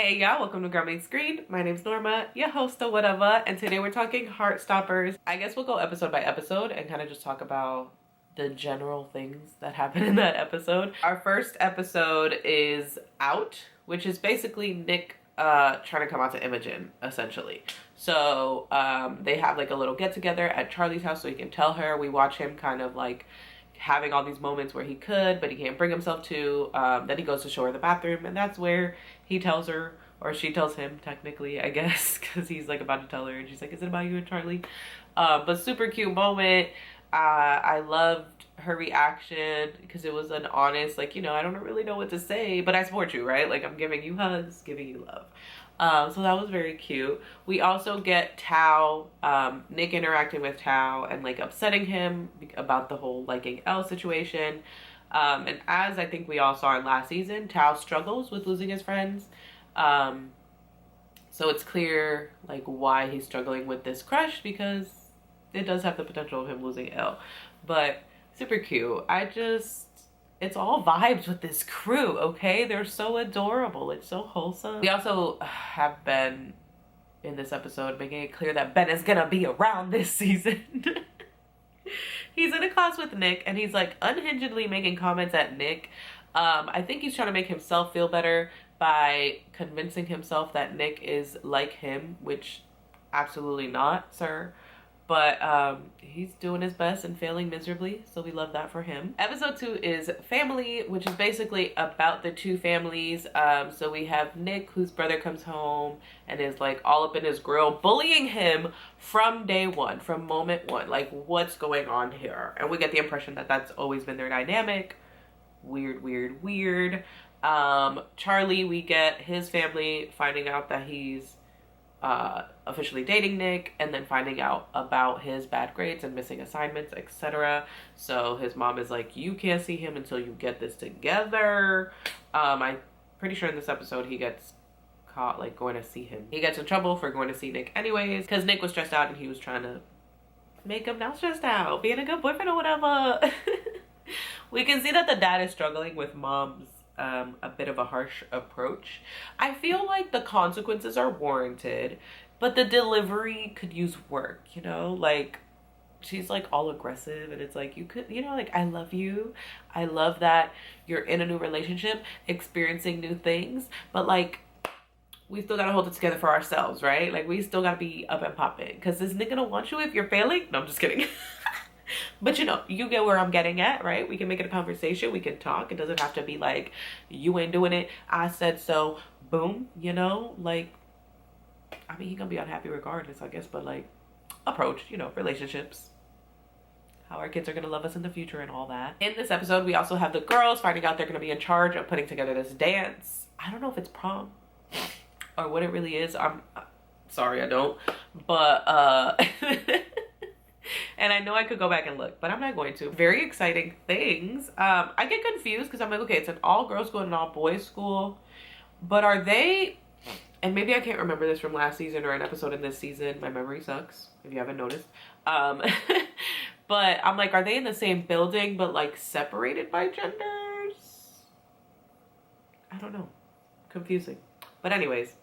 Hey y'all, welcome to Grandma's Screen. My name's Norma, your host of whatever, and today we're talking Heartstoppers. I guess we'll go episode by episode and kind of just talk about the general things that happen in that episode. Our first episode is Out, which is basically Nick trying to come out to Imogen, essentially. So they have like a little get together at Charlie's house so he can tell her. We watch him kind of like having all these moments where he could, but he can't bring himself to. Then he goes to show her the bathroom, and that's where he tells her, or she tells him, technically, I guess, because he's like about to tell her, and she's like, "Is it about you and Charlie?" But super cute moment. I loved her reaction because it was an honest, like, I don't really know what to say, but I support you, right? Like, I'm giving you hugs, giving you love. So that was very cute. We also get Tao, Nick interacting with Tao and like upsetting him about the whole liking Elle situation. And as I think we all saw in last season, Tao struggles with losing his friends. So it's clear like why he's struggling with this crush, because it does have the potential of him losing Elle. But super cute. It's all vibes with this crew, okay? They're so adorable. It's so wholesome. We also have Ben in this episode making it clear that Ben is gonna be around this season. He's in a class with Nick and he's like unhingedly making comments at Nick. I think he's trying to make himself feel better by convincing himself that Nick is like him, which absolutely not, sir. But he's doing his best and failing miserably, so we love that for him. Episode 2 is Family, which is basically about the two families. So we have Nick, whose brother comes home and is like all up in his grill, bullying him from day one, from moment one. Like, what's going on here? And we get the impression that that's always been their dynamic. Weird, weird, weird. Charlie, we get his family finding out that he's officially dating Nick, and then finding out about his bad grades and missing assignments, etc. So his mom is like, you can't see him until you get this together. I'm pretty sure in this episode he gets caught like going to see him. He gets in trouble for going to see Nick anyways, because Nick was stressed out and he was trying to make him not stressed out, being a good boyfriend or whatever. We can see that the dad is struggling with mom's a bit of a harsh approach. I feel like the consequences are warranted, but the delivery could use work, like she's like all aggressive and it's like, you could, like, I love you. I love that you're in a new relationship, experiencing new things, but like we still gotta hold it together for ourselves, right? Like we still gotta be up and popping, because this nigga don't want you if you're failing. No, I'm just kidding. But you get where I'm getting at, right? We can make it a conversation. We can talk. It doesn't have to be like, you ain't doing it, I said so, boom, like, I mean, he gonna be unhappy regardless, I guess, but like, approach, relationships, how our kids are gonna love us in the future and all that. In this episode, we also have the girls finding out they're gonna be in charge of putting together this dance. I don't know if it's prom or what it really is. I'm sorry, I don't, but and I know I could go back and look, but I'm not going to. Very exciting things. I get confused because I'm like, okay, it's an all girls school and an all boys school, but are they, and maybe I can't remember this from last season or an episode in this season. My memory sucks, if you haven't noticed. But I'm like, are they in the same building but like separated by genders? I don't know. Confusing. But anyways,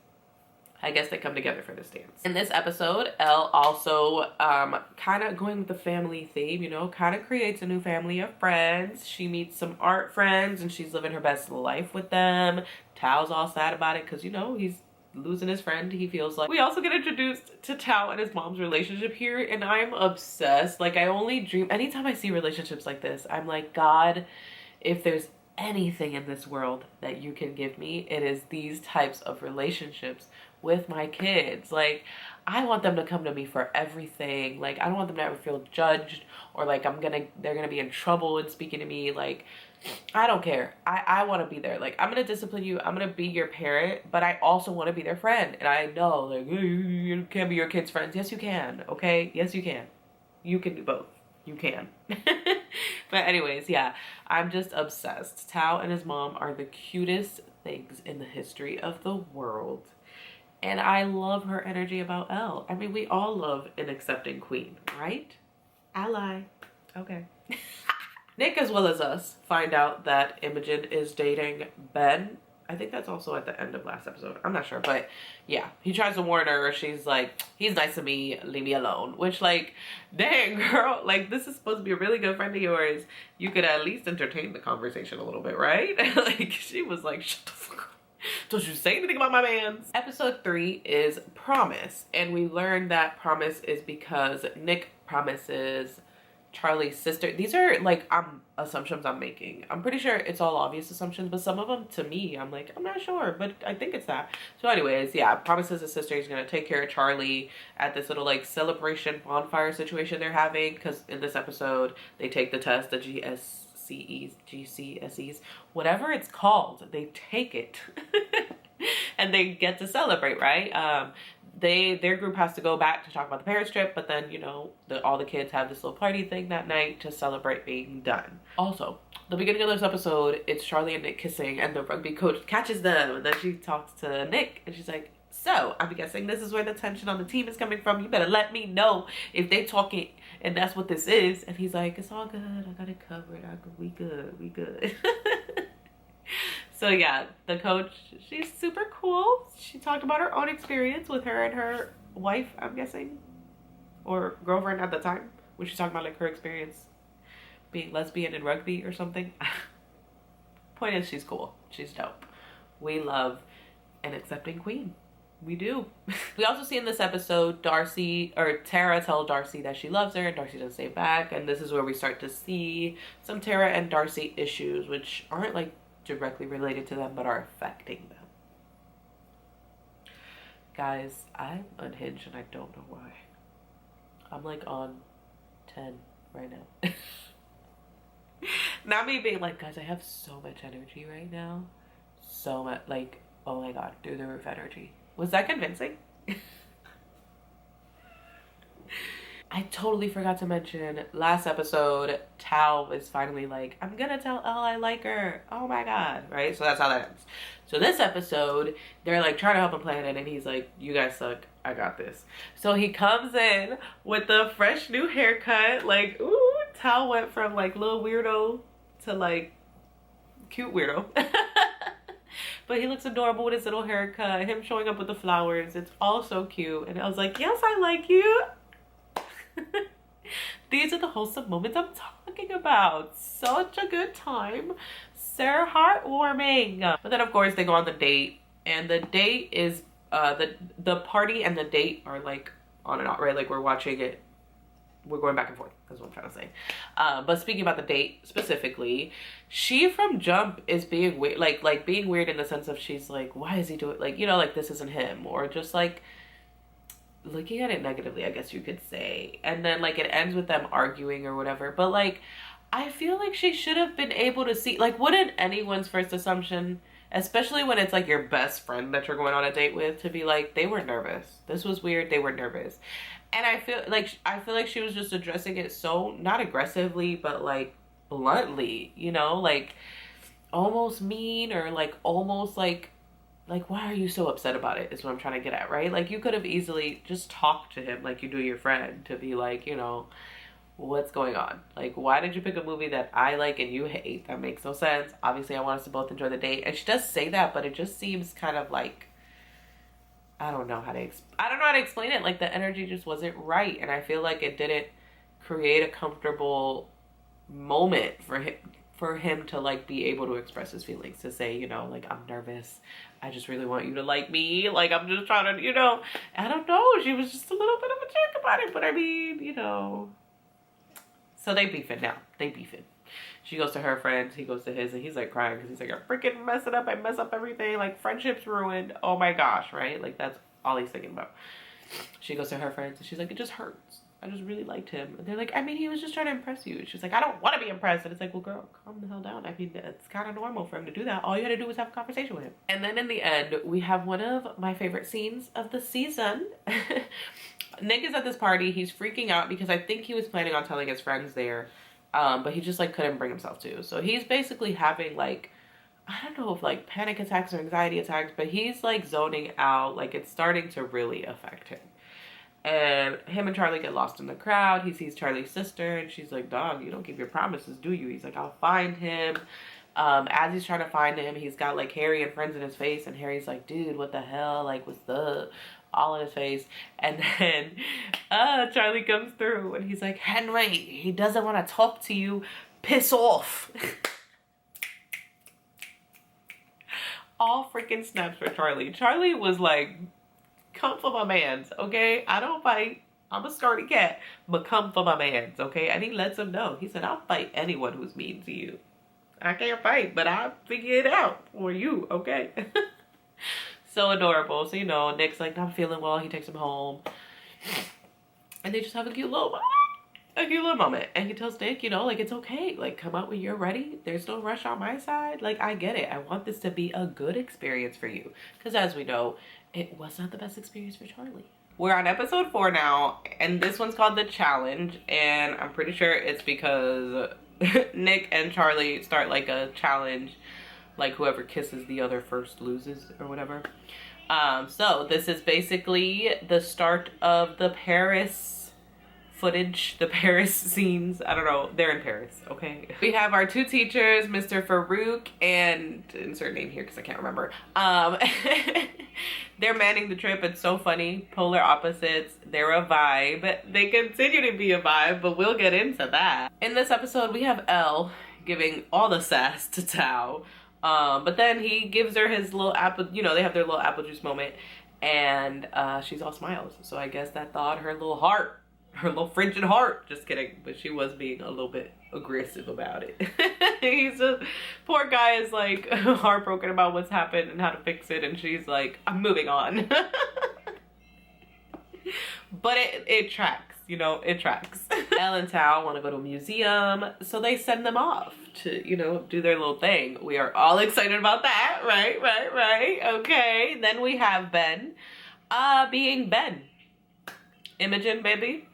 I guess they come together for this dance. In this episode, Elle also kind of going with the family theme, kind of creates a new family of friends. She meets some art friends and she's living her best life with them. Tao's all sad about it because, he's losing his friend, he feels like. We also get introduced to Tao and his mom's relationship here, and I'm obsessed. Like, I only dream, anytime I see relationships like this, I'm like, God, if there's anything in this world that you can give me, it is these types of relationships with my kids. Like, I want them to come to me for everything. Like, I don't want them to ever feel judged or like they're gonna be in trouble and speaking to me. Like, I don't care. I want to be there. Like, I'm gonna discipline you, I'm gonna be your parent, but I also want to be their friend. And I know, like, you can't be your kids' friends. Yes, you can. Okay, yes, you can. You can do both. You can. But anyways, yeah, I'm just obsessed. Tao and his mom are the cutest things in the history of the world. And I love her energy about Elle. I mean, we all love an accepting queen, right? Ally. Okay. Nick, as well as us, find out that Imogen is dating Ben. I think that's also at the end of last episode. I'm not sure, but yeah, he tries to warn her. She's like, he's nice to me, leave me alone. Which, like, dang, girl, like, this is supposed to be a really good friend of yours. You could at least entertain the conversation a little bit, right? Like, she was like, shut the fuck up. Don't you say anything about my mans. Episode 3 is Promise. And we learned that Promise is because Nick promises Charlie's sister. These are like assumptions I'm making. I'm pretty sure it's all obvious assumptions, but some of them to me, I'm like, I'm not sure, but I think it's that. So anyways, yeah, promises his sister he's gonna take care of Charlie at this little like celebration bonfire situation they're having, because in this episode they take the test, the GCSEs, whatever it's called, they take it and they get to celebrate, right? Their group has to go back to talk about the parents trip, but then, you know, all the kids have this little party thing that night to celebrate being done. Also, the beginning of this episode, it's Charlie and Nick kissing, and the rugby coach catches them, and then she talks to Nick, and she's like, so, I'm guessing this is where the tension on the team is coming from. You better let me know if they talking, and that's what this is. And he's like, it's all good, I got it covered, we good. So yeah, the coach, she's super cool. She talked about her own experience with her and her wife, I'm guessing, or girlfriend at the time, when she's talking about like her experience being lesbian in rugby or something. Point is, she's cool. She's dope. We love an accepting queen. We do. We also see in this episode Tara tell Darcy that she loves her, and Darcy doesn't say back, and this is where we start to see some Tara and Darcy issues, which aren't like directly related to them but are affecting them. Guys, I'm unhinged and I don't know why. I'm like on 10 right now. Not me being like, guys, I have so much energy right now. So much, like, oh my god, through the roof energy. Was that convincing? I totally forgot to mention, last episode, Tal is finally like, I'm gonna tell Elle I like her. Oh my god, right? So that's how that ends. So this episode, they're like trying to help him plan it, and he's like, you guys suck, I got this. So he comes in with the fresh new haircut, like, ooh, Tal went from like little weirdo to like cute weirdo. But he looks adorable with his little haircut, him showing up with the flowers, it's all so cute. And I was like, yes, I like you. These are the wholesome moments I'm talking about. Such a good time. So heartwarming. But then of course they go on the date, and the date is the party and the date are like on and off, right? Like we're watching it, we're going back and forth, that's what I'm trying to say. But speaking about the date specifically, she from jump is being weird, like being weird in the sense of she's like, why is he doing, like, you know, like this isn't him, or just like looking at it negatively, I guess you could say. And then like it ends with them arguing or whatever, but like I feel like she should have been able to see, like, wouldn't anyone's first assumption, especially when it's like your best friend that you're going on a date with, to be like, they were nervous, this was weird, they were nervous. And I feel like she was just addressing it so, not aggressively, but like bluntly, you know, like almost mean, or like almost like why are you so upset about it, is what I'm trying to get at, right? Like you could have easily just talked to him like you do your friend, to be like, you know, what's going on? Like, why did you pick a movie that I like and you hate? That makes no sense. Obviously I want us to both enjoy the date. And she does say that, but it just seems kind of like, I don't know how to explain it. Like the energy just wasn't right, and I feel like it didn't create a comfortable moment for him to like be able to express his feelings, to say, you know, like, I'm nervous, I just really want you to like me, like I'm just trying to, you know, I don't know, she was just a little bit of a jerk about it, but I mean, you know. So they beefing now, she goes to her friends, he goes to his, and he's like crying because he's like, I freaking mess it up, I mess up everything, like friendship's ruined, oh my gosh, right? Like that's all he's thinking about. She goes to her friends and she's like, it just hurts, I just really liked him. And they're like, I mean, he was just trying to impress you. She's like, I don't want to be impressed. And it's like, well, girl, calm the hell down. I mean, it's kind of normal for him to do that. All you had to do was have a conversation with him. And then in the end, we have one of my favorite scenes of the season. Nick is at this party. He's freaking out because I think he was planning on telling his friends there, but he just like couldn't bring himself to. So he's basically having like, I don't know if like panic attacks or anxiety attacks, but he's like zoning out. Like it's starting to really affect him. And him and Charlie get lost in the crowd. He sees Charlie's sister and she's like, dog, you don't keep your promises, do you? He's like, I'll find him. As he's trying to find him, he's got like Harry and friends in his face, and Harry's like, dude, what the hell? Like, what's the all in his face? And then Charlie comes through and he's like, Henry, he doesn't want to talk to you. Piss off. All freaking snaps for Charlie. Charlie was like, come for my mans, okay? I don't fight. I'm a scaredy cat, but come for my mans, okay? And he lets him know. He said, I'll fight anyone who's mean to you. I can't fight, but I'll figure it out for you, okay? So adorable. So, you know, Nick's like, I'm feeling well. He takes him home. And they just have a cute little moment. And he tells Nick, you know, like, it's okay. Like, come out when you're ready. There's no rush on my side. Like, I get it. I want this to be a good experience for you. Because as we know, it was not the best experience for Charlie. We're on episode 4 now. And this one's called The Challenge. And I'm pretty sure it's because Nick and Charlie start like a challenge. Like, whoever kisses the other first loses or whatever. So this is basically the start of the Paris footage, the Paris scenes. I don't know, they're in Paris, okay? We have our 2 teachers, Mr. Farouk and insert name here because I can't remember. They're manning the trip. It's so funny. Polar opposites. They're a vibe. They continue to be a vibe, but we'll get into that. In this episode, we have Elle giving all the sass to Tao. But then he gives her his little apple, you know, they have their little apple juice moment, and she's all smiles. So I guess that thawed her little heart, her little frigid heart. Just kidding, but she was being a little bit aggressive about it. He's just, poor guy is like heartbroken about what's happened and how to fix it, and she's like, I'm moving on. But it tracks, you know, it tracks. Elle and Tao want to go to a museum, so they send them off to, you know, do their little thing. We are all excited about that, right? Okay, then we have Ben being Ben. Imogen, baby,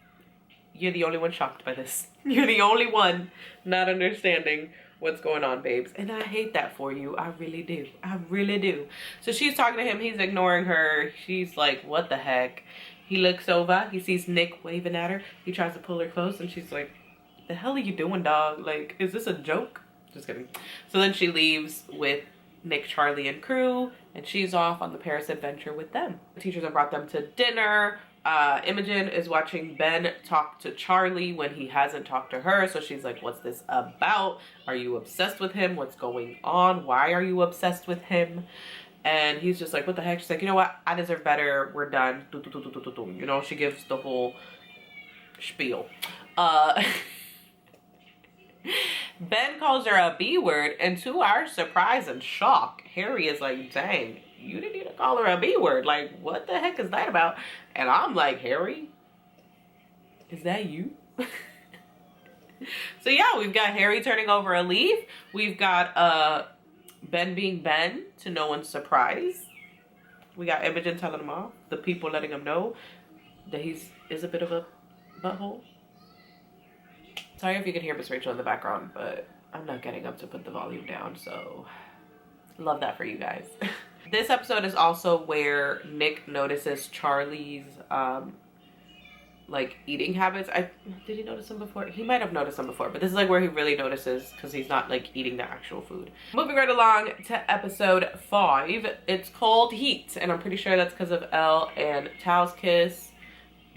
you're the only one shocked by this. You're the only one not understanding what's going on, babes. And I hate that for you. I really do. I really do. So she's talking to him. He's ignoring her. She's like, what the heck? He looks over. He sees Nick waving at her. He tries to pull her close, and she's like, the hell are you doing, dog? Like, is this a joke? Just kidding. So then she leaves with Nick, Charlie, and crew, and she's off on the Paris adventure with them. The teachers have brought them to dinner. Imogen is watching Ben talk to Charlie when he hasn't talked to her. So she's like, what's this about? Are you obsessed with him? What's going on? Why are you obsessed with him? And he's just like, what the heck? She's like, you know what? I deserve better. We're done. You know, she gives the whole spiel. Ben calls her a B word, and to our surprise and shock, Harry is like, dang, you didn't need to call her a B word. Like, what the heck is that about? And I'm like, Harry, is that you? So yeah, we've got Harry turning over a leaf. We've got Ben being Ben, to no one's surprise. We got Imogen telling him off. The people letting him know that he's a bit of a butthole. Sorry if you can hear Miss Rachel in the background, but I'm not getting up to put the volume down, so love that for you guys. This episode is also where Nick notices Charlie's like eating habits. Did he notice them before? He might have noticed them before, but this is like where he really notices, because he's not like eating the actual food. Moving right along to episode 5. It's called Heat, and I'm pretty sure that's because of Elle and Tao's kiss,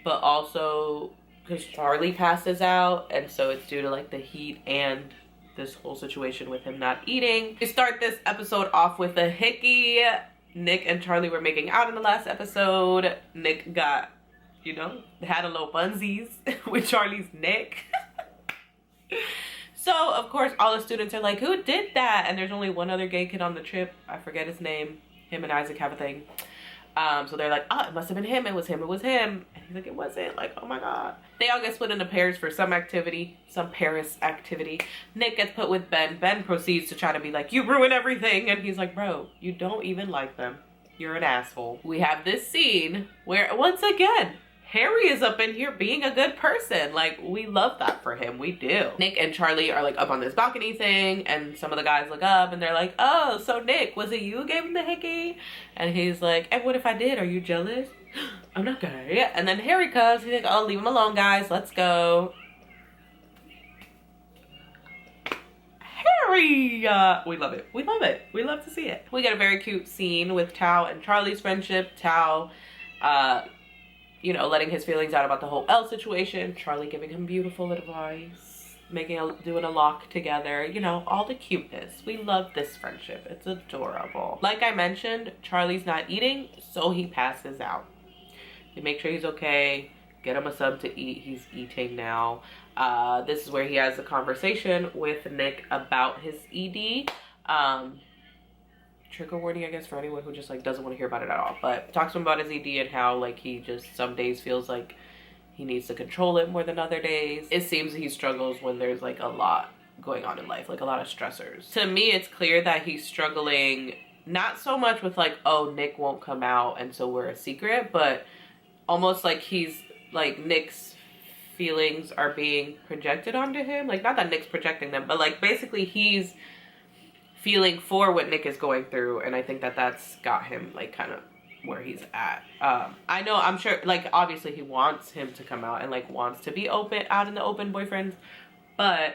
but also because Charlie passes out, and so it's due to like the heat and this whole situation with him not eating. We start this episode off with a hickey. Nick and Charlie were making out in the last episode. Nick got, you know, had a little bunsies with Charlie's neck. So of course all the students are like, who did that? And there's only one other gay kid on the trip. I forget his name. Him and Isaac have a thing. So they're like, oh, it must have been him. It was him. And he's like, it wasn't. Like, oh my God. They all get split into pairs for some activity, some Paris activity. Nick gets put with Ben. Ben proceeds to try to be like, you ruin everything. And he's like, bro, you don't even like them. You're an asshole. We have this scene where, once again, Harry is up in here being a good person. Like, we love that for him. We do. Nick and Charlie are like up on this balcony thing, and some of the guys look up and they're like, oh, so Nick, was it you who gave him the hickey? And he's like, and what if I did? Are you jealous? I'm not gay. And then Harry comes. He's like, oh, leave him alone, guys. Let's go. free. We love it. We love it. We love to see it. We get a very cute scene with Tao and Charlie's friendship. Tao, you know, letting his feelings out about the whole Elle situation. Charlie giving him beautiful advice. Doing a lock together. You know, all the cuteness. We love this friendship. It's adorable. Like I mentioned, Charlie's not eating, so he passes out. They make sure he's okay. Get him a sub to eat. He's eating now. This is where he has a conversation with Nick about his ED. Trigger warning, I guess, for anyone who just like doesn't want to hear about it at all. But talks to him about his ED and how like he just some days feels like he needs to control it more than other days. It seems he struggles when there's like a lot going on in life, like a lot of stressors. To me, it's clear that he's struggling not so much with like, oh, Nick won't come out and so we're a secret, but almost like he's like Nick's feelings are being projected onto him. Like, not that Nick's projecting them, but like basically he's feeling for what Nick is going through, and I think that that's got him like kind of where he's at. I know, I'm sure, like obviously he wants him to come out and like wants to be open out in the open boyfriends, but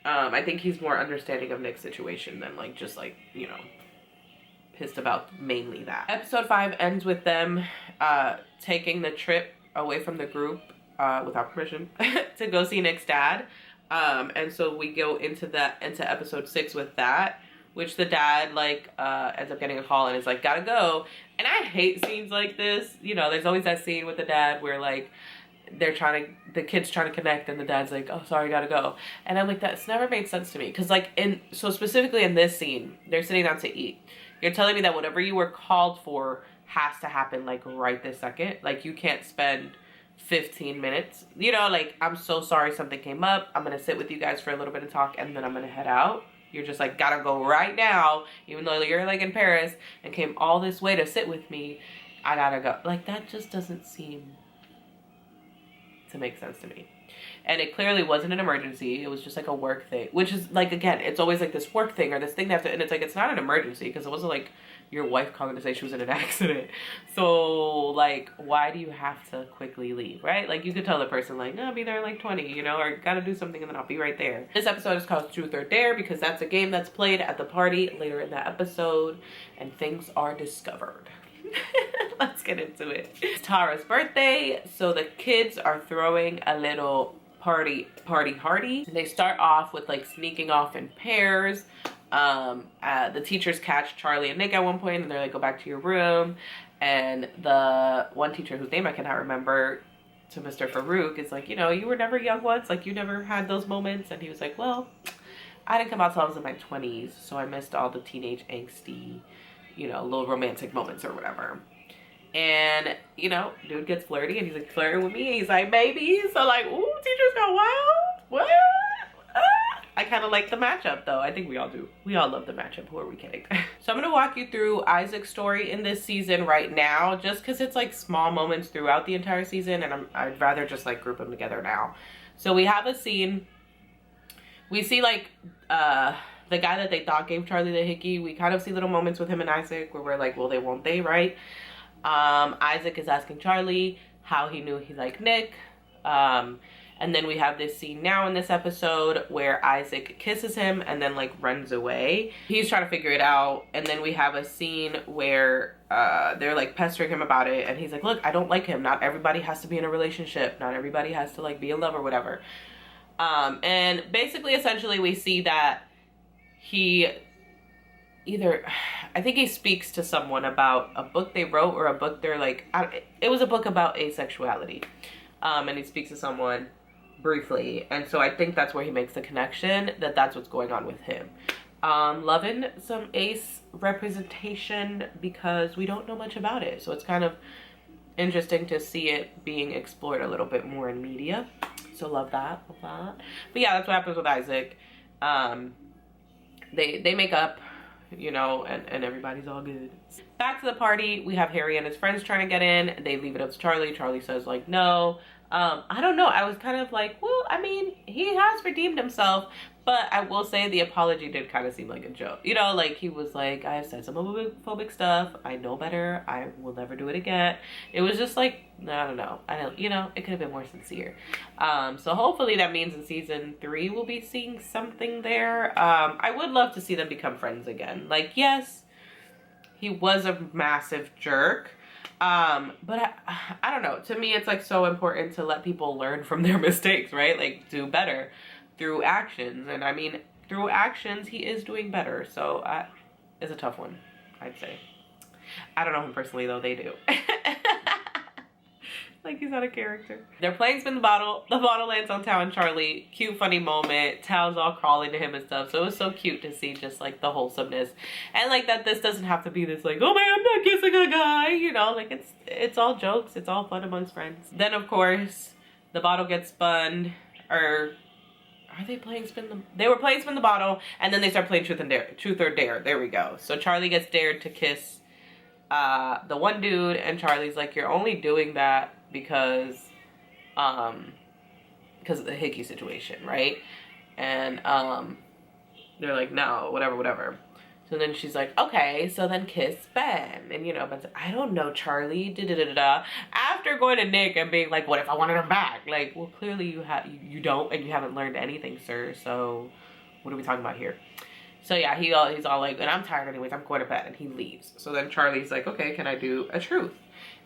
I think he's more understanding of Nick's situation than like just like, you know, pissed about mainly that. Episode 5 ends with them taking the trip away from the group without permission to go see Nick's dad. And so we go into episode 6 with that, which the dad like ends up getting a call and is like, gotta go. And I hate scenes like this. You know, there's always that scene with the dad where like the kid's trying to connect and the dad's like, oh, sorry, gotta go. And I'm like, that's never made sense to me. Cause like so specifically in this scene, they're sitting down to eat. You're telling me that whatever you were called for has to happen like right this second. Like you can't spend 15 minutes, you know, like, I'm so sorry something came up, I'm gonna sit with you guys for a little bit and talk and then I'm gonna head out. You're just like, gotta go right now, even though you're like in Paris and came all this way to sit with me. I gotta go. Like, that just doesn't seem to make sense to me. And it clearly wasn't an emergency. It was just like a work thing, which is like, again, it's always like this work thing or this thing they have to, and it's like, it's not an emergency because it wasn't like your wife calling to say she was in an accident. So like, why do you have to quickly leave, right? Like, you could tell the person like, no, I'll be there in like 20, you know, or gotta do something and then I'll be right there. This episode is called Truth or Dare because that's a game that's played at the party later in the episode and things are discovered. Let's get into it. It's Tara's birthday, so the kids are throwing a little party. They start off with like sneaking off in pairs. The teachers catch Charlie and Nick at one point and they're like, go back to your room. And the one teacher whose name I cannot remember, to Mr. Farouk, is like, you know, you were never young once, like you never had those moments. And he was like, well, I didn't come out till I was in my 20s, so I missed all the teenage angsty, you know, little romantic moments or whatever. And, you know, dude gets flirty and he's like flirting with me and he's like, baby. So like, ooh, teachers go wild. What? I kind of like the matchup though. I think we all do. We all love the matchup. Who are we kidding? So I'm going to walk you through Isaac's story in this season right now, just because it's like small moments throughout the entire season and I'd rather just like group them together now. So we have a scene. We see like the guy that they thought gave Charlie the hickey. We kind of see little moments with him and Isaac where we're like, well, they won't they, right? Isaac is asking Charlie how he knew he liked Nick. And then we have this scene now in this episode where Isaac kisses him and then like runs away. He's trying to figure it out. And then we have a scene where they're like pestering him about it. And he's like, look, I don't like him. Not everybody has to be in a relationship. Not everybody has to like be in love or whatever. And basically, essentially, we see that he I think he speaks to someone about a book they wrote or a book they're like, it was a book about asexuality. And he speaks to someone briefly. And so I think that's where he makes the connection that that's what's going on with him. Loving some ace representation because we don't know much about it. So it's kind of interesting to see it being explored a little bit more in media. So love that. But yeah, that's what happens with Isaac. They make up, you know, and everybody's all good. Back to the party, we have Harry and his friends trying to get in. They leave it up to Charlie. Charlie says like, no. I don't know. I was kind of like, well, I mean, he has redeemed himself, But I will say the apology did kind of seem like a joke. You know, like he was like, I have said some homophobic stuff. I know better. I will never do it again. It was just like, I don't know. You know, it could have been more sincere. So hopefully that means in season 3 we'll be seeing something there. I would love to see them become friends again. Like, yes, he was a massive jerk. But I don't know. To me, it's like so important to let people learn from their mistakes, right? Like do better through actions. And I mean, through actions, he is doing better. So it's a tough one, I'd say. I don't know him personally though, they do. Like he's not a character. They're playing spin the bottle. The bottle lands on Tao and Charlie. Cute, funny moment. Tao's all crawling to him and stuff. So it was so cute to see just like the wholesomeness. And like that this doesn't have to be this like, oh man, I'm not kissing a guy. You know, like it's all jokes. It's all fun amongst friends. Then of course, the bottle gets spun. Or are they playing spin the... They were playing spin the bottle. And then they start playing truth or dare. There we go. So Charlie gets dared to kiss the one dude. And Charlie's like, you're only doing that because of the hickey situation, right? And they're like, no, whatever. So then she's like, okay, so then kiss Ben. And you know, Ben's like, I don't know, Charlie, after going to Nick and being like, what if I wanted him back? Like, well, clearly you don't, and you haven't learned anything, sir. So what are we talking about here? So yeah, he's all like, and I'm tired anyways, I'm going to bed, and he leaves. So then Charlie's like, okay, can I do a truth?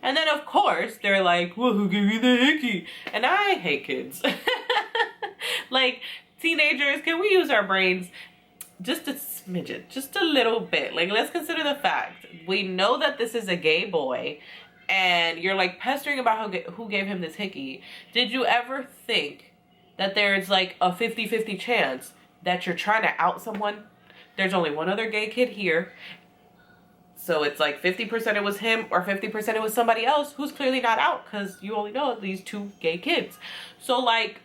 And then of course they're like, well, who gave you the hickey? And I hate kids. Like, teenagers, can we use our brains just a smidget, just a little bit? Like, let's consider the fact, we know that this is a gay boy, and you're like pestering about who gave him this hickey. Did you ever think that there's like a 50-50 chance that you're trying to out someone? There's only one other gay kid here. So it's like 50% it was him or 50% it was somebody else who's clearly not out because you only know these 2 gay kids. So like,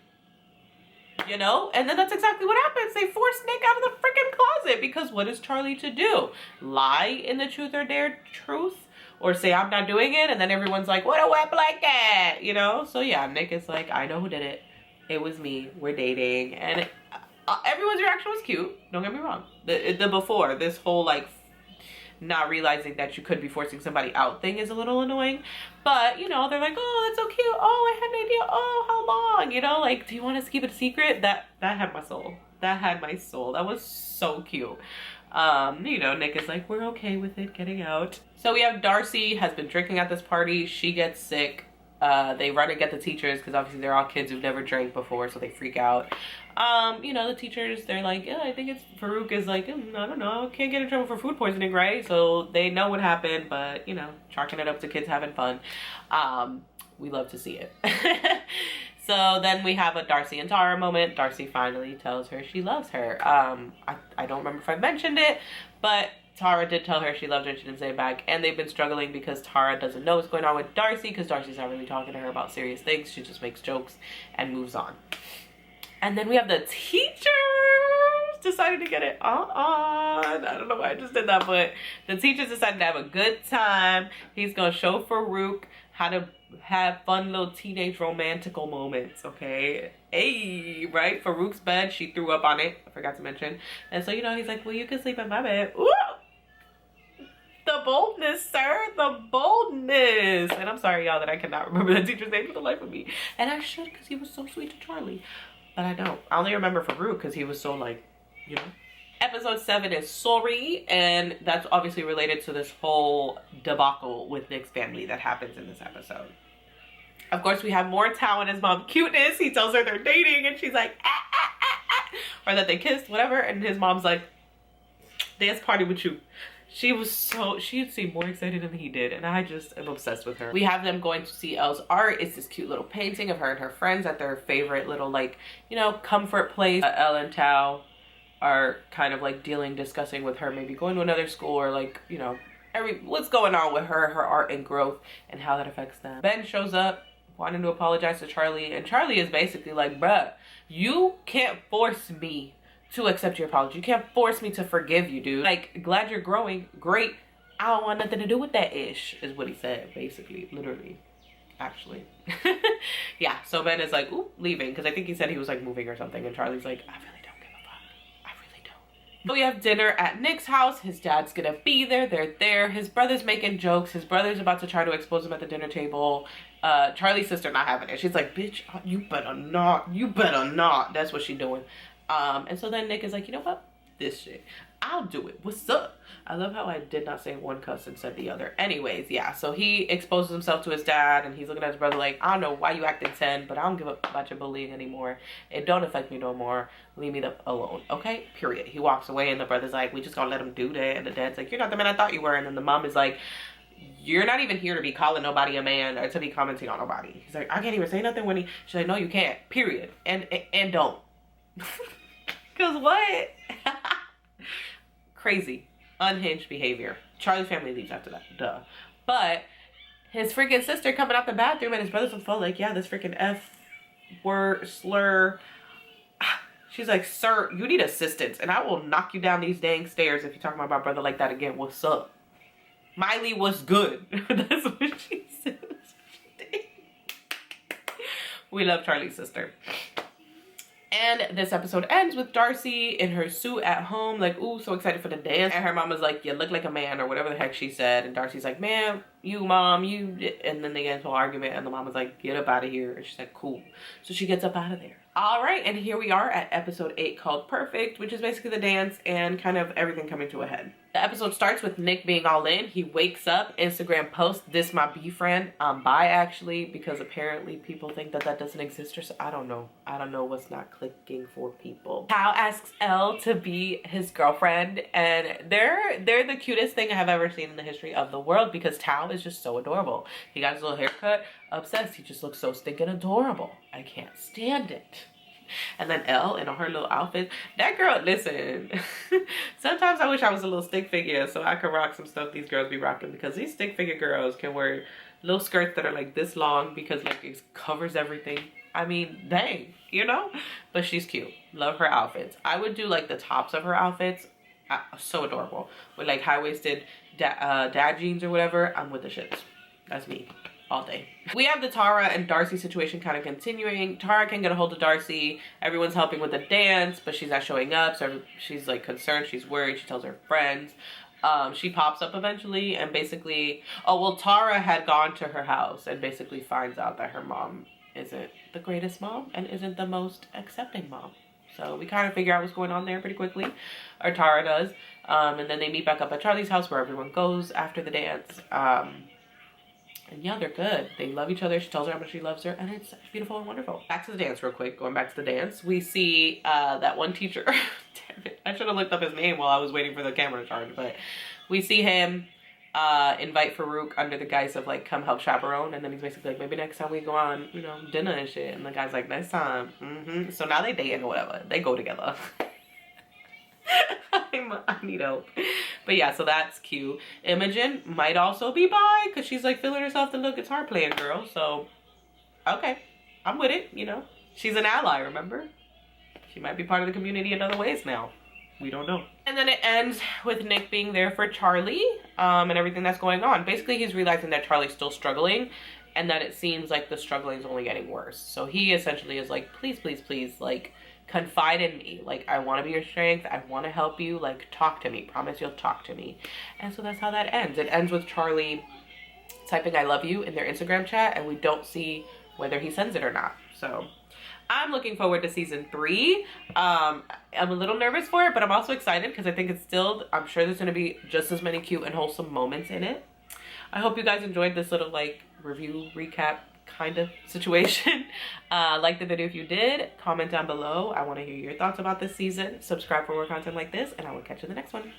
you know, and then that's exactly what happens. They force Nick out of the freaking closet because what is Charlie to do? Lie in the truth or dare truth? Or say I'm not doing it, and then everyone's like, what a wet blanket, you know? So yeah, Nick is like, I know who did it. It was me. We're dating. And everyone's reaction was cute. Don't get me wrong. The before, this whole like not realizing that you could be forcing somebody out thing is a little annoying. But, you know, they're like, oh, that's so cute. Oh, I had an idea. Oh, how long? You know, like, do you want us to keep it a secret? That had my soul. That had my soul. That was so cute. You know, Nick is like, we're okay with it getting out. So we have Darcy has been drinking at this party. She gets sick. They run and get the teachers because obviously they're all kids who've never drank before, so they freak out. You know, the teachers, they're like, yeah, I think it's Farouk is like, I don't know, can't get in trouble for food poisoning, right? So they know what happened, but you know, chalking it up to kids having fun. We love to see it. So then we have a Darcy and Tara moment. Darcy finally tells her she loves her. I don't remember if I mentioned it, but Tara did tell her she loved her and she didn't say it back. And they've been struggling because Tara doesn't know what's going on with Darcy because Darcy's not really talking to her about serious things. She just makes jokes and moves on. And then we have the teachers decided to get it on. I don't know why I just did that, but the teachers decided to have a good time. He's going to show Farouk how to have fun little teenage romantical moments, okay? Hey, right? Farouk's bed, she threw up on it. I forgot to mention. And so, you know, he's like, well, you can sleep in my bed. Ooh! The boldness, sir. The boldness. And I'm sorry, y'all, that I cannot remember the teacher's name for the life of me. And I should, because he was so sweet to Charlie. But I don't. I only remember Farouk because he was so, like, you know. Episode 7 is Sorry, and that's obviously related to this whole debacle with Nick's family that happens in this episode. Of course, we have more Tao and his mom cuteness. He tells her they're dating, and she's like, or that they kissed, whatever. And his mom's like, dance party with you. She seemed more excited than he did, and I just am obsessed with her. We have them going to see Elle's art. It's this cute little painting of her and her friends at their favorite little, like, you know, comfort place. Elle and Tao are kind of like discussing with her maybe going to another school or like, you know, what's going on with her art and growth and how that affects them. Ben shows up wanting to apologize to Charlie, and Charlie is basically like, bruh, you can't force me to accept your apology. You can't force me to forgive you, dude. Like, glad you're growing, great. I don't want nothing to do with that ish, is what he said, basically, literally, actually. Yeah, so Ben is like, ooh, leaving, because I think he said he was like moving or something, and Charlie's like, I really don't give a fuck. We have dinner at Nick's house. His dad's gonna be there. They're there. His brother's making jokes. His brother's about to try to expose him at the dinner table. Charlie's sister not having it. She's like, bitch, you better not. You better not. That's what she's doing. And so then Nick is like, you know what? This shit. I'll do it. What's up? I love how I did not say one cuss and said the other. Anyways, yeah. So he exposes himself to his dad and he's looking at his brother like, I don't know why you acting 10, but I don't give a about your bullying anymore. It don't affect me no more. Leave me alone. Okay? Period. He walks away and the brother's like, we just gonna let him do that. And the dad's like, you're not the man I thought you were. And then the mom is like, you're not even here to be calling nobody a man or to be commenting on nobody. He's like, I can't even say nothing when she's like, no, you can't. Period. And don't. Cause what? Crazy, unhinged behavior. Charlie's family leaves after that, duh. But his freaking sister coming out the bathroom and his brother's on the phone like, yeah, this freaking F word slur. She's like, sir, you need assistance and I will knock you down these dang stairs if you're talking about my brother like that again. What's up? Miley was good. That's what she said. We love Charlie's sister. And this episode ends with Darcy in her suit at home, like, ooh, so excited for the dance. And her mama's like, you look like a man, or whatever the heck she said. And Darcy's like, man, you, mom, you. And then they get into an argument, and the mama's like, get up out of here. And she's like, cool. So she gets up out of there. All right, and here we are at episode 8 called Perfect, which is basically the dance and kind of everything coming to a head. The episode starts with Nick being all in. He wakes up, Instagram post, this my B-friend. I'm bi actually, because apparently people think that that doesn't exist or so. I don't know. I don't know what's not clicking for people. Tao asks Elle to be his girlfriend, and they're the cutest thing I have ever seen in the history of the world because Tao is just so adorable. He got his little haircut, obsessed. He just looks so stinking adorable. I can't stand it. And then Elle in her little outfit. That girl, listen. Sometimes I wish I was a little stick figure so I could rock some stuff these girls be rocking, because these stick figure girls can wear little skirts that are like this long because like it covers everything. I mean, dang, you know? But she's cute. Love her outfits. I would do like the tops of her outfits. So adorable. With like high-waisted dad jeans or whatever. I'm with the shits. That's me. All day. We have the Tara and Darcy situation kind of continuing. Tara can get a hold of Darcy. Everyone's helping with the dance, but she's not showing up. So she's like concerned. She's worried. She tells her friends. She pops up eventually and basically, oh, well, Tara had gone to her house and basically finds out that her mom isn't the greatest mom and isn't the most accepting mom. So we kind of figure out what's going on there pretty quickly, or Tara does. And then they meet back up at Charlie's house where everyone goes after the dance. And yeah, they're good. They love each other. She tells her how much she loves her, and it's beautiful and wonderful. Back to the dance real quick. Going back to the dance, we see that one teacher. Damn it. I should have looked up his name while I was waiting for the camera to charge, but we see him invite Farouk under the guise of like, come help chaperone, and then he's basically like, maybe next time we go on, you know, dinner and shit. And the guy's like, next time. So now they dating or whatever. They go together. I need help. But yeah, so that's cute. Imogen might also be bi because she's like feeling herself the little guitar playing girl. So, okay, I'm with it, you know. She's an ally, remember? She might be part of the community in other ways now. We don't know. And then it ends with Nick being there for Charlie and everything that's going on. Basically, he's realizing that Charlie's still struggling and that it seems like the struggling is only getting worse. So he essentially is like, please, please, please, like, confide in me. Like, I want to be your strength. I want to help you. Like, talk to me. Promise you'll talk to me. And so that's how that ends. It ends with Charlie typing I love you in their Instagram chat, and we don't see whether he sends it or not. So I'm looking forward to season 3. I'm a little nervous for it, but I'm also excited because I think it's still, I'm sure there's going to be just as many cute and wholesome moments in it. I hope you guys enjoyed this little like review recap kind of situation. Like the video if you did. Comment down below. I want to hear your thoughts about this season. Subscribe for more content like this, and I will catch you in the next one.